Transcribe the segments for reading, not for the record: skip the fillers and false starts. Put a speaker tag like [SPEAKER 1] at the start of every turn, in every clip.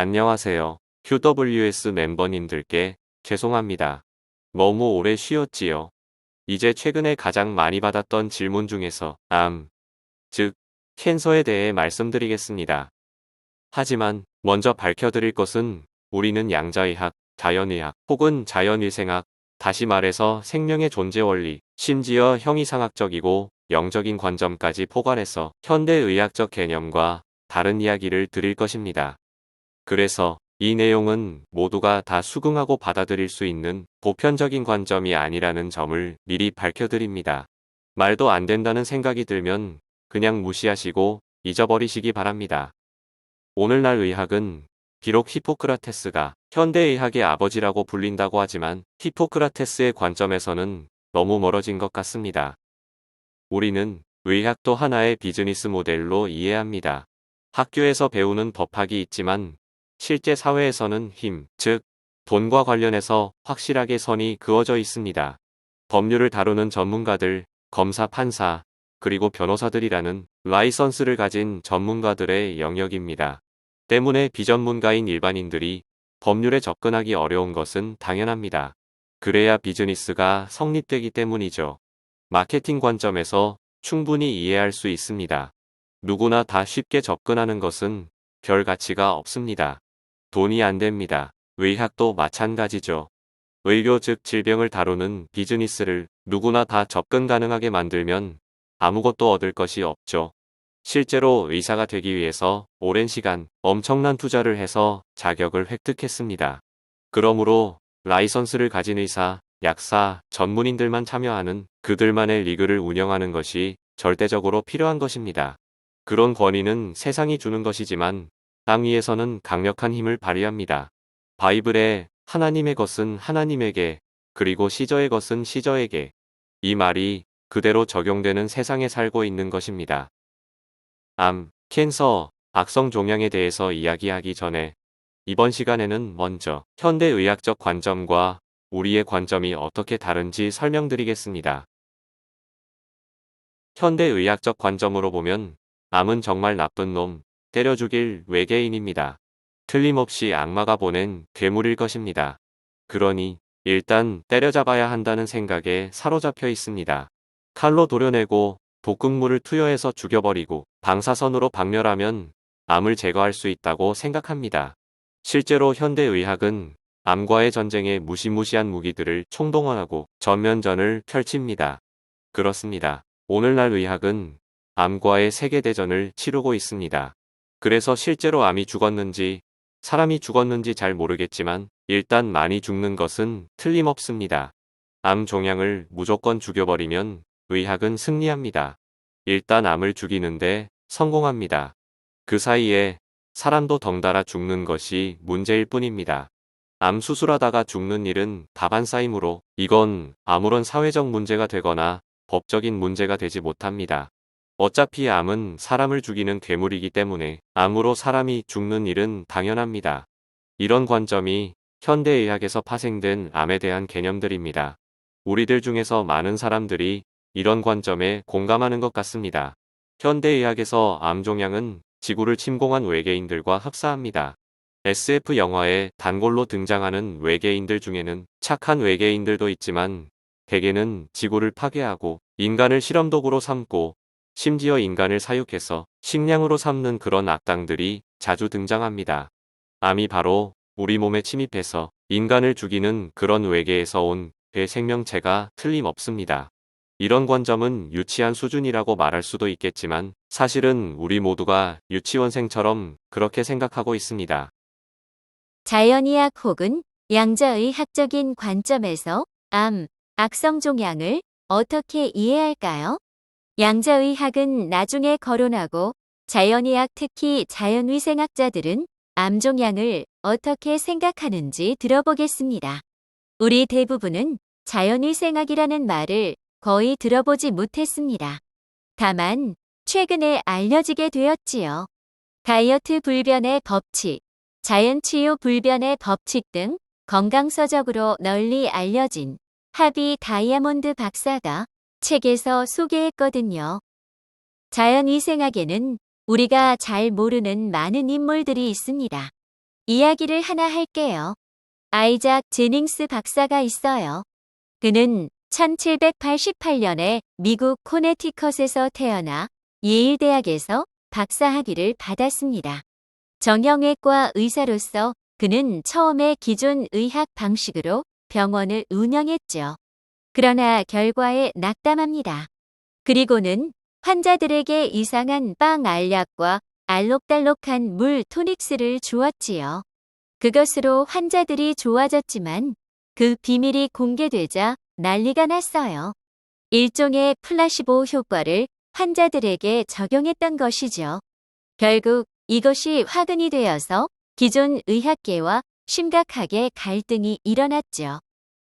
[SPEAKER 1] 안녕하세요. QWS 멤버님들께 죄송합니다. 너무 오래 쉬었지요. 이제 최근에 가장 많이 받았던 질문 중에서 즉 캔서에 대해 말씀드리겠습니다. 하지만 먼저 밝혀드릴 것은 우리는 양자의학, 자연의학 혹은 자연위생학, 다시 말해서 생명의 존재 원리, 심지어 형이상학적이고 영적인 관점까지 포괄해서 현대의학적 개념과 다른 이야기를 드릴 것입니다. 그래서 이 내용은 모두가 다 수긍하고 받아들일 수 있는 보편적인 관점이 아니라는 점을 미리 밝혀드립니다. 말도 안 된다는 생각이 들면 그냥 무시하시고 잊어버리시기 바랍니다. 오늘날 의학은 비록 히포크라테스가 현대의학의 아버지라고 불린다고 하지만 히포크라테스의 관점에서는 너무 멀어진 것 같습니다. 우리는 의학도 하나의 비즈니스 모델로 이해합니다. 학교에서 배우는 법학이 있지만 실제 사회에서는 힘, 즉 돈과 관련해서 확실하게 선이 그어져 있습니다. 법률을 다루는 전문가들, 검사, 판사, 그리고 변호사들이라는 라이선스를 가진 전문가들의 영역입니다. 때문에 비전문가인 일반인들이 법률에 접근하기 어려운 것은 당연합니다. 그래야 비즈니스가 성립되기 때문이죠. 마케팅 관점에서 충분히 이해할 수 있습니다. 누구나 다 쉽게 접근하는 것은 별 가치가 없습니다. 돈이 안 됩니다. 의학도 마찬가지죠. 의료 즉 질병을 다루는 비즈니스를 누구나 다 접근 가능하게 만들면 아무것도 얻을 것이 없죠. 실제로 의사가 되기 위해서 오랜 시간 엄청난 투자를 해서 자격을 획득했습니다. 그러므로 라이선스를 가진 의사, 약사, 전문인들만 참여하는 그들만의 리그를 운영하는 것이 절대적으로 필요한 것입니다. 그런 권위는 세상이 주는 것이지만 땅 위에서는 강력한 힘을 발휘합니다. 바이블에 하나님의 것은 하나님에게 그리고 시저의 것은 시저에게 이 말이 그대로 적용되는 세상에 살고 있는 것입니다. 캔서, 악성 종양에 대해서 이야기하기 전에 이번 시간에는 먼저 현대의학적 관점과 우리의 관점이 어떻게 다른지 설명드리겠습니다. 현대의학적 관점으로 보면 암은 정말 나쁜 놈, 때려 죽일 외계인입니다. 틀림없이 악마가 보낸 괴물일 것입니다. 그러니 일단 때려잡아야 한다는 생각에 사로잡혀 있습니다. 칼로 도려내고 독극물을 투여해서 죽여버리고 방사선으로 박멸하면 암을 제거할 수 있다고 생각합니다. 실제로 현대의학은 암과의 전쟁에 무시무시한 무기들을 총동원하고 전면전을 펼칩니다. 그렇습니다. 오늘날 의학은 암과의 세계대전을 치르고 있습니다. 그래서 실제로 암이 죽었는지 사람이 죽었는지 잘 모르겠지만 일단 많이 죽는 것은 틀림없습니다. 암 종양을 무조건 죽여버리면 의학은 승리합니다. 일단 암을 죽이는데 성공합니다. 그 사이에 사람도 덩달아 죽는 것이 문제일 뿐입니다. 암 수술하다가 죽는 일은 다반사이므로 이건 아무런 사회적 문제가 되거나 법적인 문제가 되지 못합니다. 어차피 암은 사람을 죽이는 괴물이기 때문에 암으로 사람이 죽는 일은 당연합니다. 이런 관점이 현대의학에서 파생된 암에 대한 개념들입니다. 우리들 중에서 많은 사람들이 이런 관점에 공감하는 것 같습니다. 현대의학에서 암 종양은 지구를 침공한 외계인들과 흡사합니다. SF 영화에 단골로 등장하는 외계인들 중에는 착한 외계인들도 있지만 대개는 지구를 파괴하고 인간을 실험도구로 삼고 심지어 인간을 사육해서 식량으로 삼는 그런 악당들이 자주 등장합니다. 암이 바로 우리 몸에 침입해서 인간을 죽이는 그런 외계에서 온 배생명체가 틀림없습니다. 이런 관점은 유치한 수준이라고 말할 수도 있겠지만 사실은 우리 모두가 유치원생처럼 그렇게 생각하고 있습니다.
[SPEAKER 2] 자연의학 혹은 양자의학적인 관점에서 암, 악성 종양을 어떻게 이해할까요? 양자의학은 나중에 거론하고 자연의학 특히 자연위생학자들은 암 종양을 어떻게 생각하는지 들어보겠습니다. 우리 대부분은 자연위생학이라는 말을 거의 들어보지 못했습니다. 다만 최근에 알려지게 되었지요. 다이어트 불변의 법칙, 자연치유 불변의 법칙 등 건강서적으로 널리 알려진 하비 다이아몬드 박사가 책에서 소개했거든요. 자연위생학에는 우리가 잘 모르는 많은 인물들이 있습니다. 이야기를 하나 할게요. 아이작 제닝스 박사가 있어요. 그는 1788년에 미국 코네티컷에서 태어나 예일대학에서 박사학위를 받았습니다. 정형외과 의사로서 그는 처음에 기존 의학 방식으로 병원을 운영했죠. 그러나 결과에 낙담합니다. 그리고는 환자들에게 이상한 빵 알약과 알록달록한 물 토닉스를 주었지요. 그것으로 환자들이 좋아졌지만 그 비밀이 공개되자 난리가 났어요. 일종의 플라시보 효과를 환자들에게 적용했던 것이죠. 결국 이것이 화근이 되어서 기존 의학계와 심각하게 갈등이 일어났죠.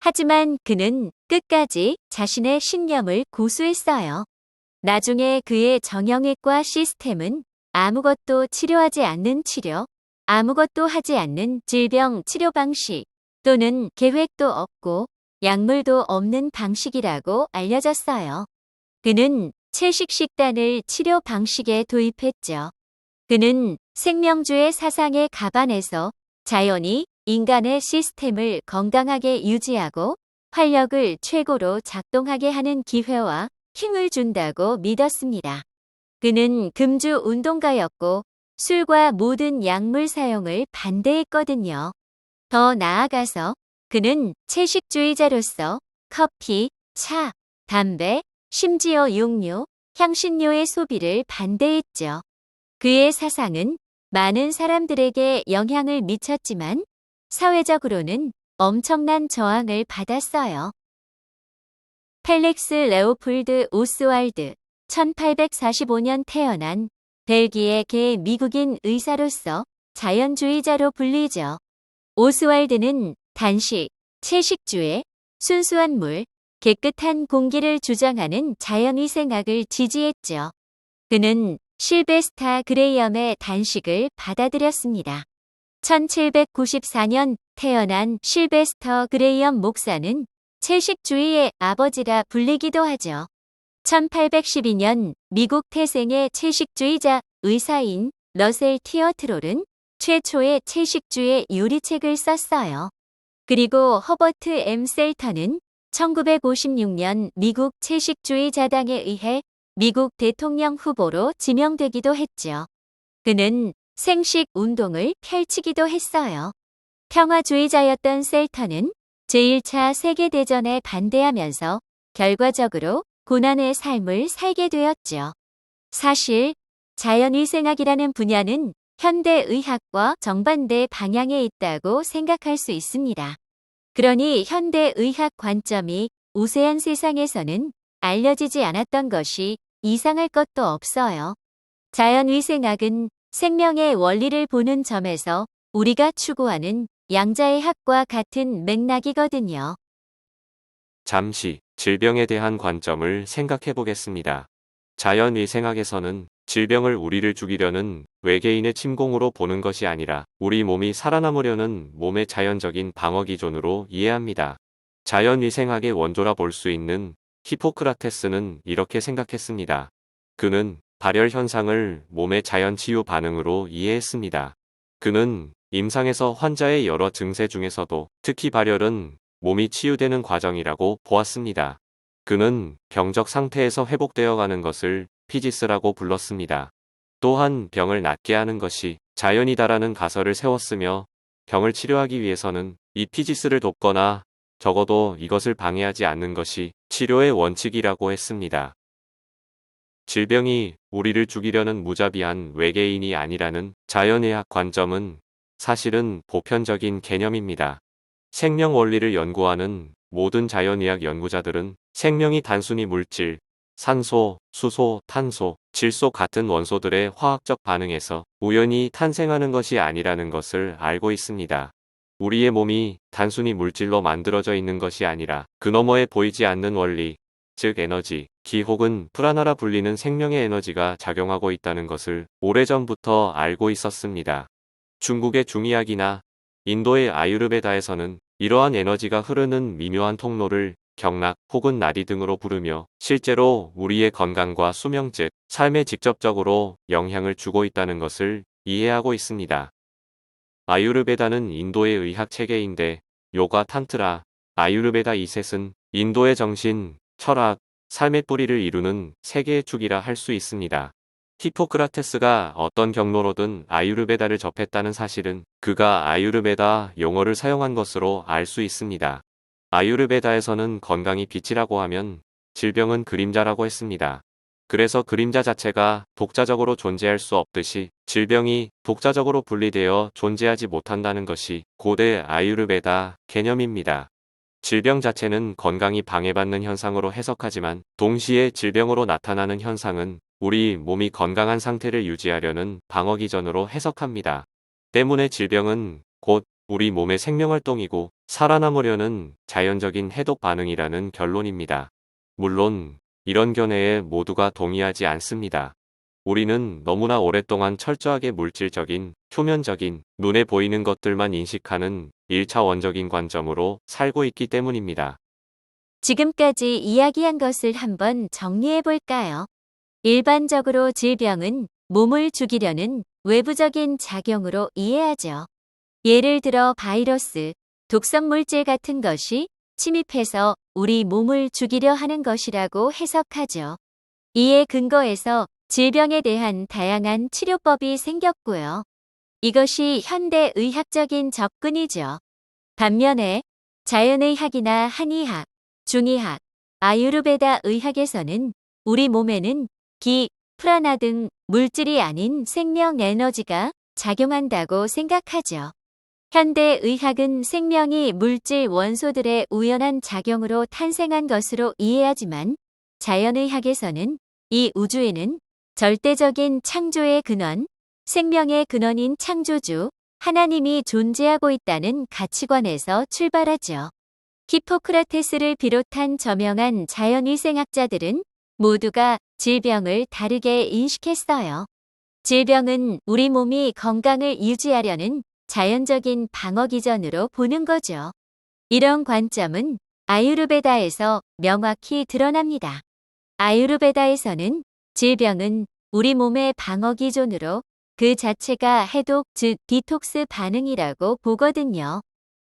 [SPEAKER 2] 하지만 그는 끝까지 자신의 신념을 고수했어요. 나중에 그의 정형외과 시스템은 아무것도 치료하지 않는 치료, 아무것도 하지 않는 질병 치료 방식 또는 계획도 없고 약물도 없는 방식이라고 알려졌어요. 그는 채식 식단을 치료 방식에 도입했죠. 그는 생명주의 사상에 가반해서 자연이 인간의 시스템을 건강하게 유지하고 활력을 최고로 작동하게 하는 기회와 힘을 준다고 믿었습니다. 그는 금주 운동가였고 술과 모든 약물 사용을 반대했거든요. 더 나아가서 그는 채식주의자로서 커피, 차, 담배, 심지어 육류, 향신료의 소비를 반대했죠. 그의 사상은 많은 사람들에게 영향을 미쳤지만 사회적으로는 엄청난 저항을 받았어요. 펠릭스 레오폴드 오스왈드 1845년 태어난 벨기에계 미국인 의사로서 자연주의자로 불리죠. 오스왈드는 단식, 채식주의, 순수한 물, 깨끗한 공기를 주장하는 자연위생학을 지지했죠. 그는 실베스타 그레이엄의 단식을 받아들였습니다. 1794년 태어난 실베스터 그레이엄 목사는 채식주의의 아버지라 불리기도 하죠. 1812년 미국 태생의 채식주의자 의사인 러셀 티어트롤은 최초의 채식주의 유리책을 썼어요. 그리고 허버트 M. 셀턴은 1956년 미국 채식주의자당에 의해 미국 대통령 후보로 지명되기도 했죠. 그는 생식 운동을 펼치기도 했어요. 평화주의자였던 셀턴은 제1차 세계대전에 반대하면서 결과적으로 고난의 삶을 살게 되었죠. 사실 자연위생학이라는 분야는 현대의학과 정반대 방향에 있다고 생각할 수 있습니다. 그러니 현대의학 관점이 우세한 세상에서는 알려지지 않았던 것이 이상할 것도 없어요. 자연위생학은 생명의 원리를 보는 점에서 우리가 추구하는 양자의 학과 같은 맥락이거든요.
[SPEAKER 1] 잠시 질병에 대한 관점을 생각해 보겠습니다. 자연위생학에서는 질병을 우리를 죽이려는 외계인의 침공으로 보는 것이 아니라 우리 몸이 살아남으려는 몸의 자연적인 방어 기존으로 이해합니다. 자연위생학의 원조라 볼 수 있는 히포크라테스는 이렇게 생각했습니다. 그는 발열 현상을 몸의 자연 치유 반응으로 이해했습니다. 그는 임상에서 환자의 여러 증세 중에서도 특히 발열은 몸이 치유되는 과정이라고 보았습니다. 그는 병적 상태에서 회복되어 가는 것을 피지스라고 불렀습니다. 또한 병을 낫게 하는 것이 자연이다라는 가설을 세웠으며 병을 치료하기 위해서는 이 피지스를 돕거나 적어도 이것을 방해하지 않는 것이 치료의 원칙이라고 했습니다. 질병이 우리를 죽이려는 무자비한 외계인이 아니라는 자연의학 관점은 사실은 보편적인 개념입니다. 생명 원리를 연구하는 모든 자연의학 연구자들은 생명이 단순히 물질, 산소, 수소, 탄소, 질소 같은 원소들의 화학적 반응에서 우연히 탄생하는 것이 아니라는 것을 알고 있습니다. 우리의 몸이 단순히 물질로 만들어져 있는 것이 아니라 그 너머에 보이지 않는 원리, 즉 에너지, 기 혹은 프라나라 불리는 생명의 에너지가 작용하고 있다는 것을 오래전부터 알고 있었습니다. 중국의 중의학이나 인도의 아유르베다에서는 이러한 에너지가 흐르는 미묘한 통로를 경락 혹은 나디 등으로 부르며 실제로 우리의 건강과 수명 즉 삶에 직접적으로 영향을 주고 있다는 것을 이해하고 있습니다. 아유르베다는 인도의 의학 체계인데 요가, 탄트라, 아유르베다 이 셋은 인도의 정신, 철학, 삶의 뿌리를 이루는 세 개의 축이라 할 수 있습니다. 히포크라테스가 어떤 경로로든 아유르베다를 접했다는 사실은 그가 아유르베다 용어를 사용한 것으로 알 수 있습니다. 아유르베다에서는 건강이 빛이라고 하면 질병은 그림자라고 했습니다. 그래서 그림자 자체가 독자적으로 존재할 수 없듯이 질병이 독자적으로 분리되어 존재하지 못한다는 것이 고대 아유르베다 개념입니다. 질병 자체는 건강이 방해받는 현상으로 해석하지만 동시에 질병으로 나타나는 현상은 우리 몸이 건강한 상태를 유지하려는 방어기전으로 해석합니다. 때문에 질병은 곧 우리 몸의 생명활동이고 살아남으려는 자연적인 해독 반응이라는 결론입니다. 물론 이런 견해에 모두가 동의하지 않습니다. 우리는 너무나 오랫동안 철저하게 물질적인, 표면적인, 눈에 보이는 것들만 인식하는 1차원적인 관점으로 살고 있기 때문입니다.
[SPEAKER 2] 지금까지 이야기한 것을 한번 정리해 볼까요? 일반적으로 질병은 몸을 죽이려는 외부적인 작용으로 이해하죠. 예를 들어 바이러스, 독성 물질 같은 것이 침입해서 우리 몸을 죽이려 하는 것이라고 해석하죠. 이에 근거해서 질병에 대한 다양한 치료법이 생겼고요. 이것이 현대 의학적인 접근이죠. 반면에 자연의학이나 한의학, 중의학, 아유르베다 의학에서는 우리 몸에는 기, 프라나 등 물질이 아닌 생명 에너지가 작용한다고 생각하죠. 현대 의학은 생명이 물질 원소들의 우연한 작용으로 탄생한 것으로 이해하지만 자연의학에서는 이 우주에는 절대적인 창조의 근원, 생명의 근원인 창조주, 하나님이 존재하고 있다는 가치관에서 출발하죠. 히포크라테스를 비롯한 저명한 자연위생학자들은 모두가 질병을 다르게 인식했어요. 질병은 우리 몸이 건강을 유지하려는 자연적인 방어기전으로 보는 거죠. 이런 관점은 아유르베다에서 명확히 드러납니다. 아유르베다에서는 질병은 우리 몸의 방어기전으로 그 자체가 해독 즉 디톡스 반응이라고 보거든요.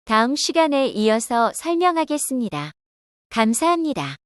[SPEAKER 2] 다음 시간에 이어서 설명하겠습니다. 감사합니다.